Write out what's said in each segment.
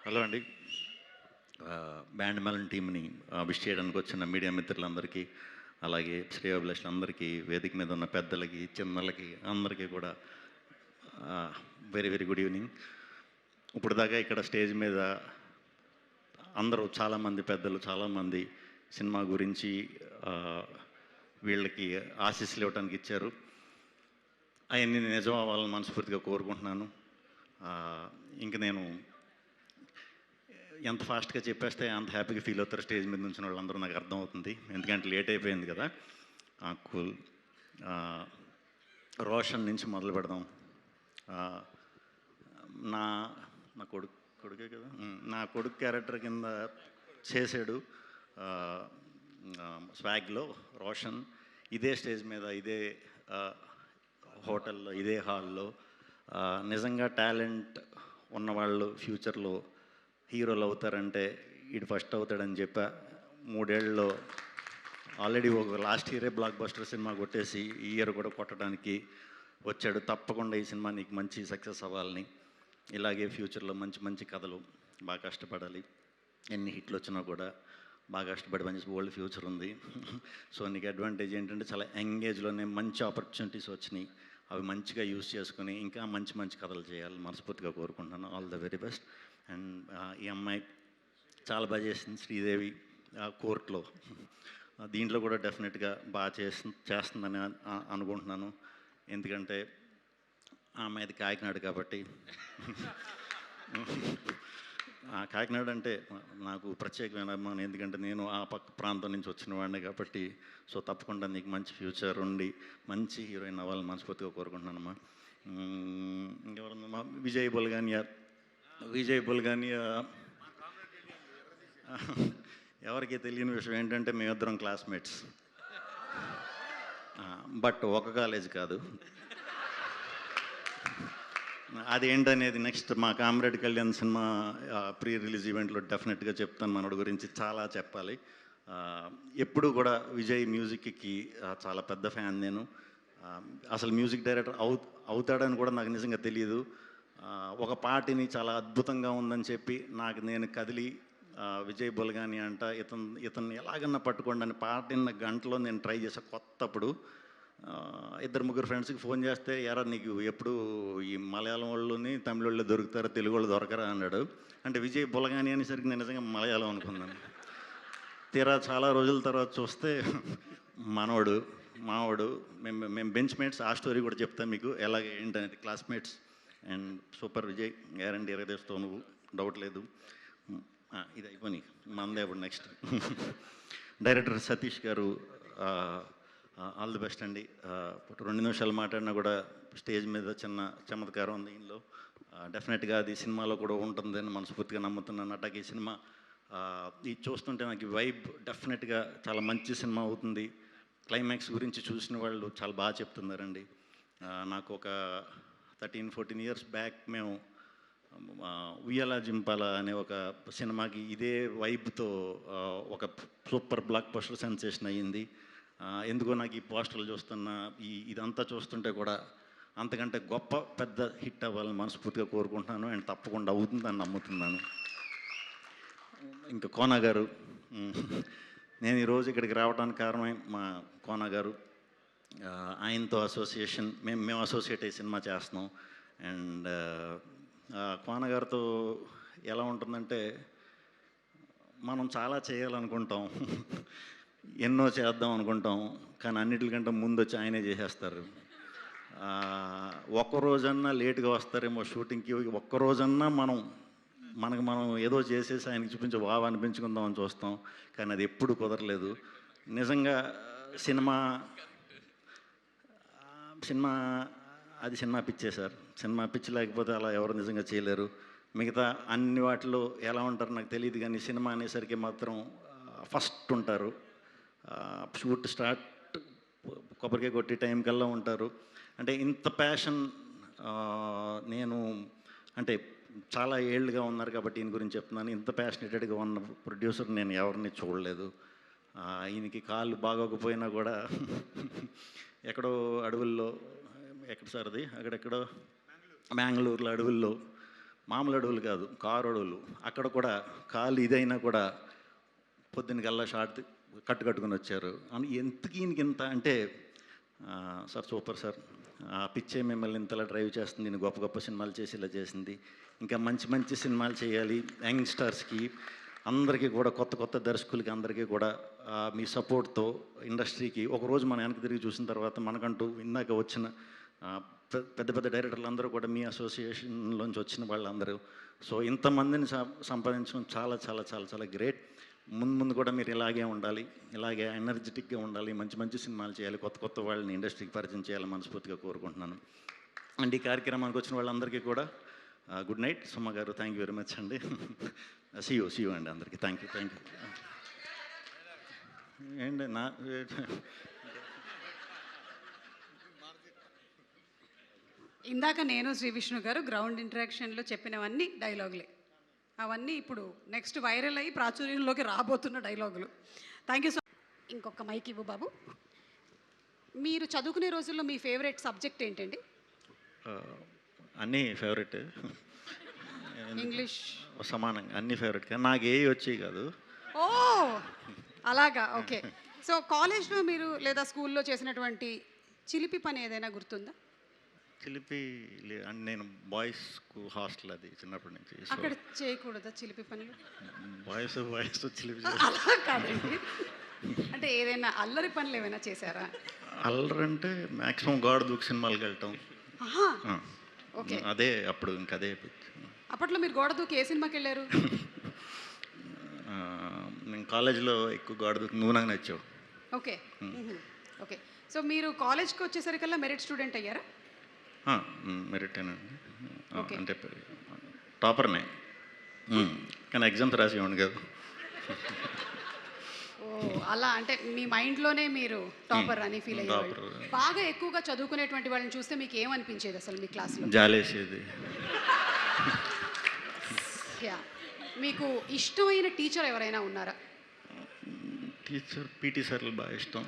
Hello అండి. Band melon టీమ్‌ని wish చేయడానికి వచ్చిన మీడియా మిత్రులందరికీ, అలాగే శ్రేయోభిలాషులందరికీ, వేదిక మీద ఉన్న పెద్దలకి, చిన్నలకి అందరికీ కూడా వెరీ వెరీ గుడ్ ఈవినింగ్. ఇప్పుడు దాకా ఇక్కడ స్టేజ్ మీద అందరూ చాలామంది పెద్దలు చాలామంది సినిమా గురించి వీళ్ళకి ఆశీస్సులు ఇవ్వడానికి ఇచ్చారు. అవన్నీ నిజం అవ్వాలని మనస్ఫూర్తిగా కోరుకుంటున్నాను. ఇంక నేను ఎంత ఫాస్ట్గా చెప్పేస్తే అంత హ్యాపీగా ఫీల్ అవుతారు స్టేజ్ మీద నుంచి వాళ్ళందరూ, నాకు అర్థమవుతుంది. ఎందుకంటే లేట్ అయిపోయింది కదా. కూల్. రోషన్ నుంచి మొదలు పెడదాం. నా నా కొడుకే కదా, నా కొడుకు క్యారెక్టర్ కింద చేశాడు స్వాగ్లో రోషన్. ఇదే స్టేజ్ మీద, ఇదే హోటల్లో, ఇదే హాల్లో నిజంగా టాలెంట్ ఉన్నవాళ్ళు ఫ్యూచర్లో హీరోలు అవుతారంటే వీడు ఫస్ట్ అవుతాడని చెప్పా. 3 ఏళ్ళలో ఆల్రెడీ ఒక లాస్ట్ ఇయరే బ్లాక్ బస్టర్ సినిమా కొట్టేసి ఈ ఇయర్ కూడా కొట్టడానికి వచ్చాడు. తప్పకుండా ఈ సినిమా నీకు మంచి సక్సెస్ అవ్వాలని, ఇలాగే ఫ్యూచర్లో మంచి మంచి కథలు, బాగా కష్టపడాలి. ఎన్ని హిట్లు వచ్చినా కూడా బాగా కష్టపడి పనిచేసి ఓల్డ్ ఫ్యూచర్ ఉంది. సో నీకు అడ్వాంటేజ్ ఏంటంటే చాలా యంగ్ ఏజ్లోనే మంచి ఆపర్చునిటీస్ వచ్చినాయి. అవి మంచిగా యూజ్ చేసుకుని ఇంకా మంచి మంచి కథలు చేయాలి మనస్ఫూర్తిగా కోరుకుంటున్నాను. All the very best. And ఈ అమ్మాయి చాలా బాగా చేసింది, శ్రీదేవి కోర్టులో. దీంట్లో కూడా డెఫినెట్గా బాగా చేస్తుందని అనుకుంటున్నాను. ఎందుకంటే ఆమెది కాకినాడ కాబట్టి. కాకినాడ అంటే నాకు ప్రత్యేకమైన అభిమానం, ఎందుకంటే నేను ఆ పక్క ప్రాంతం నుంచి వచ్చిన వాడిని కాబట్టి. సో తప్పకుండా నీకు మంచి ఫ్యూచర్ ఉండి మంచి హీరోయిన్ అవ్వాలని మనస్ఫూర్తిగా కోరుకుంటున్నానమ్మా. ఇంకెవరమ్మా? విజయ్ బుల్గానియా. ఎవరికి తెలియని విషయం ఏంటంటే మేమిద్దరం క్లాస్మేట్స్, బట్ ఒక కాలేజ్ కాదు. అదేంటనేది నెక్స్ట్ మా comrade Kalyan cinema pre release ఈవెంట్లో డెఫినెట్గా చెప్తాను. మనోడి గురించి చాలా చెప్పాలి. ఎప్పుడు కూడా విజయ్ మ్యూజిక్కి చాలా పెద్ద ఫ్యాన్ నేను. అసలు మ్యూజిక్ డైరెక్టర్ అవుతాడని కూడా నాకు నిజంగా తెలియదు. ఒక పాటని చాలా అద్భుతంగా ఉందని చెప్పి నాకు నేను కదిలి విజయ్ బుల్గాని అంట, ఇతన్ని ఎలాగన్నా పట్టుకోండి అని పాటిన గంటలో నేను ట్రై చేసా. కొత్తప్పుడు 2-3 ఫ్రెండ్స్కి ఫోన్ చేస్తే, ఎరా నీకు ఎప్పుడు ఈ మలయాళం వాళ్ళని తమిళ వాళ్ళు దొరుకుతారా, తెలుగు వాళ్ళు దొరకరా అన్నాడు. అంటే విజయ్ బుల్గాని అనేసరికి నేను నిజంగా మలయాళం అనుకున్నాను. తీరా చాలా రోజుల తర్వాత చూస్తే మావాడు మేము బెంచ్ మేట్స్. ఆ స్టోరీ కూడా చెప్తాను మీకు ఎలాగ ఏంటనేది. Classmates and super Vijay, guarantee ఎరగదేస్తావు నువ్వు, డౌట్ లేదు. ఇది అయిపోయి మందే అప్పుడు నెక్స్ట్. డైరెక్టర్ సతీష్ గారు, ఆల్ ది బెస్ట్ అండి. 2 నిమిషాలు మాట్లాడినా కూడా స్టేజ్ మీద చిన్న చమత్కారం ఉంది ఇందులో. డెఫినెట్గా అది సినిమాలో కూడా ఉంటుందని మనస్ఫూర్తిగా నమ్ముతున్నాను. అట్లాగే ఈ సినిమా ఇది చూస్తుంటే నాకు వైబ్ డెఫినెట్గా చాలా మంచి సినిమా అవుతుంది. క్లైమాక్స్ గురించి చూసిన వాళ్ళు చాలా బాగా చెప్తున్నారండి. నాకు ఒక 13-14 ఇయర్స్ బ్యాక్ మేము ఉయ్యాల జింపాల అనే ఒక సినిమాకి ఇదే వైబ్తో ఒక సూపర్ బ్లాక్ బస్టర్ సెన్సేషన్ అయ్యింది. ఎందుకో నాకు ఈ పోస్టర్లు చూస్తున్నా, ఇదంతా చూస్తుంటే కూడా అంతకంటే గొప్ప పెద్ద హిట్ అవ్వాలని మనస్ఫూర్తిగా కోరుకుంటున్నాను. అండ్ తప్పకుండా అవుతుందని నమ్ముతున్నాను. ఇంకా కోన గారు, నేను ఈరోజు ఇక్కడికి రావడానికి కారణమే మా కోన గారు. ఆయనతో అసోసియేషన్, మేము అసోసియేట్ అయ్యి సినిమా చేస్తున్నాం. అండ్ కోన గారితో ఎలా ఉంటుందంటే, మనం చాలా చేయాలనుకుంటాం, ఎన్నో చేద్దాం అనుకుంటాం, కానీ అన్నిటికంటే ముందు వచ్చి ఆయనే చేసేస్తారు. ఒక్కరోజన్నా లేటుగా వస్తారేమో షూటింగ్కి, ఒక్కరోజన్నా మనకు మనం ఏదో చేసేసి ఆయనకి చూపించి బాగా అనిపించుకుందామని చూస్తాం, కానీ అది ఎప్పుడు కుదరలేదు. నిజంగా సినిమా పిచ్చే సార్. సినిమా పిచ్చి లేకపోతే అలా ఎవరు నిజంగా చేయలేరు. మిగతా అన్ని వాటిలో ఎలా ఉంటారో నాకు తెలియదు, కానీ సినిమా అనేసరికి మాత్రం ఫస్ట్ ఉంటారు. షూట్ స్టార్ట్ కొబ్బరికాయ కొట్టి టైం కల్లా ఉంటారు. అంటే ఇంత ప్యాషన్, నేను అంటే చాలా ఏళ్ళుగా ఉన్నారు కాబట్టి ఈయన గురించి చెప్తున్నాను. ఇంత ప్యాషనేటెడ్గా ఉన్న ప్రొడ్యూసర్ నేను ఎవరిని చూడలేదు. ఈయనకి కాళ్ళు బాగోకపోయినా కూడా ఎక్కడో అడవుల్లో, ఎక్కడ సార్ అది, అక్కడెక్కడో బెంగళూరులో అడవుల్లో మామూలు అడవులు కాదు, కారు అడవులు. అక్కడ కూడా కాలు ఇదైనా కూడా పొద్దున్నకల్లా షార్ట్ కట్టుకుని వచ్చారు. అని ఎంతకి ఇంత అంటే సార్ సూపర్ సార్, ఆ పిచ్చే మిమ్మల్ని ఇంతలా డ్రైవ్ చేస్తుంది, నేను గొప్ప గొప్ప సినిమాలు చేసి ఇలా చేసింది, ఇంకా మంచి మంచి సినిమాలు చేయాలి, యంగ్స్టర్స్కి అందరికీ కూడా, కొత్త కొత్త దర్శకులకి అందరికీ కూడా మీ సపోర్ట్తో ఇండస్ట్రీకి ఒకరోజు మనం వెనక్కి తిరిగి చూసిన తర్వాత మనకంటూ ఇందాక వచ్చిన పెద్ద పెద్ద డైరెక్టర్లు అందరూ కూడా మీ అసోసియేషన్లోంచి వచ్చిన వాళ్ళందరూ, సో ఇంతమందిని సంపాదించడం చాలా చాలా చాలా చాలా గ్రేట్. ముందు ముందు కూడా మీరు ఇలాగే ఉండాలి, ఇలాగే ఎనర్జెటిక్గా ఉండాలి, మంచి మంచి సినిమాలు చేయాలి, కొత్త కొత్త వాళ్ళని ఇండస్ట్రీకి పరిచయం చేయాలని మనస్ఫూర్తిగా కోరుకుంటున్నాను. అండ్ ఈ కార్యక్రమానికి వచ్చిన వాళ్ళందరికీ కూడా good night. Suma garu thank you very much అండి. సీ యూ అండి అందరికీ. Thank you. ఏంటి నా ఇందాక నేను శ్రీ విష్ణు గారు గ్రౌండ్ ఇంటరాక్షన్లో చెప్పినవన్నీ డైలాగులే, అవన్నీ ఇప్పుడు నెక్స్ట్ వైరల్ అయ్యి ప్రాచుర్యంలోకి రాబోతున్న డైలాగులు. Thank you so. ఇంకొక మైక్ ఇవ్వు బాబు. మీరు చదువుకునే రోజుల్లో మీ ఫేవరెట్ సబ్జెక్ట్ ఏంటండి? అన్నీ ఫేవరెట్, ఇంగ్లీష్ సమానంగా అన్నీ ఫేవరెట్, కానీ నాకు ఏ వచ్చేవి కాదు. ఓ అలాగా, ఓకే. సో కాలేజ్లో మీరు లేదా స్కూల్లో చేసినటువంటి చిలిపి పని ఏదైనా గుర్తుందా? చిలిపి నేను బాయ్స్ హాస్టల్, అది చిన్నప్పటి నుంచి. అక్కడ చేయకూడదా చిలిపి పనులు? బాయ్స్ చిలిపి అలా కాదండి, అంటే ఏదైనా అల్లరి పనులు ఏమైనా చేశారా? అల్లరి అంటే మ్యాక్సిమం గాడ్ దూక్ సినిమాలకు వెళ్ళటం. ఓకే, అదే అప్పుడు ఇంకా అదే. అప్పట్లో మీరు గోడ దూకి ఏ సినిమాకి వెళ్ళారు? నేను కాలేజీలో ఎక్కువ గోడ దూకి నువ్వు నాకు నచ్చావు. Okay okay. సో మీరు కాలేజ్కి వచ్చేసరికల్లా మెరిట్ స్టూడెంట్ అయ్యారా? మెరిట్ అండి, అంటే టాపర్నే, కానీ ఎగ్జామ్స్ రాసేవాడిని కాదు. ఓ అలా, అంటే మీ మైండ్లోనే మీరు టాపర్ అని ఫీల్ అయ్యారు. బాగా ఎక్కువగా చదువుకునేటువంటి వాళ్ళని చూస్తే మీకు ఏమనిపించేది అసలు మీ క్లాస్లో? జాలేసేది. మీకు ఇష్టమైన టీచర్ ఎవరైనా ఉన్నారా? టీచర్ పీటీ సార్లు బాగా ఇష్టం,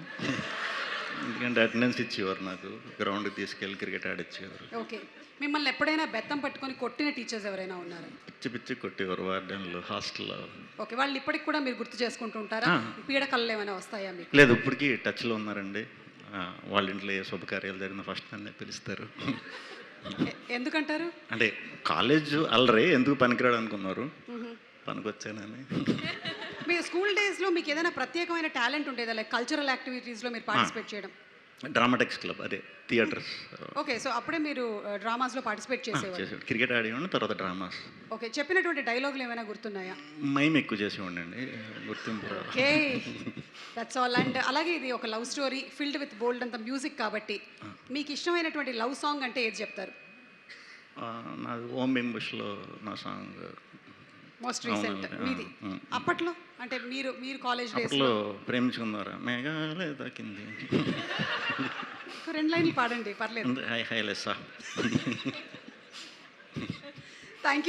ఎందుకంటే అటెండెన్స్ ఇచ్చేవారు, నాకు గ్రౌండ్కి తీసుకెళ్ళి క్రికెట్ ఆడిచ్చేవారు. ఓకే. మిమ్మల్ని ఎప్పుడైనా బెత్తం పట్టుకొని కొట్టిన టీచర్స్ ఎవరైనా ఉన్నారా? పిచ్చి కొట్టేవారు వార్డెన్లు హాస్టల్లో. ఓకే, వాళ్ళు ఇప్పటికి కూడా మీరు గుర్తు చేసుకుంటూ ఉంటారా? పీడకళ్ళు ఏమైనా వస్తాయా మీకు? లేదు, ఇప్పటికీ టచ్లో ఉన్నారండి. వాళ్ళ ఇంట్లో ఏ శుభకార్యాలు జరిగిన ఫస్ట్ నన్నే పిలుస్తారు. ఎందుకంటారు? అంటే కాలేజ్ అల్లరే, ఎందుకు పనికిరాడు అనుకున్నారు, పనికొచ్చానని. మీ స్కూల్ డేస్లో మీకు ఏదైనా ప్రత్యేకమైన టాలెంట్ ఉండేదా, లైక్ కల్చరల్ యాక్టివిటీస్లో మీరు పార్టిసిపేట్ చేయడం? డ్రామాటిక్స్ క్లబ్, అదే థియేటర్స్. ఓకే, సో అప్పుడే మీరు డ్రామాస్లో పార్టిసిపేట్ చేసేవారు? క్రికెట్ ఆడేవాడిని, తర్వాత డ్రామాస్. ఓకే, చెప్పినటువంటి డైలాగులు ఏమైనా గుర్తున్నాయా? మైమ్ ఎక్కువ చేసేవాడిని అండి, గుర్తింపు. Okay, that's all. అండ్ అలాగే ఇది ఒక లవ్ స్టోరీ ఫిల్డ్ విత్ బోల్డ్ అంత మ్యూజిక్ కాబట్టి మీకు ఇష్టమైనటువంటి లవ్ సాంగ్ అంటే ఏది చెప్తారు? నాది ఓం బింబుష్లో నా సాంగ్ మోస్ట్ రీసెంట్ మీది. అప్పట్లో అంటే మీరు కాలేజ్ డేస్లో ప్రేమించుకున్నారా? మేఘాలే తాకింది. 2 లైన్లు పాడండి, పర్లేదు. హై లెస్సా.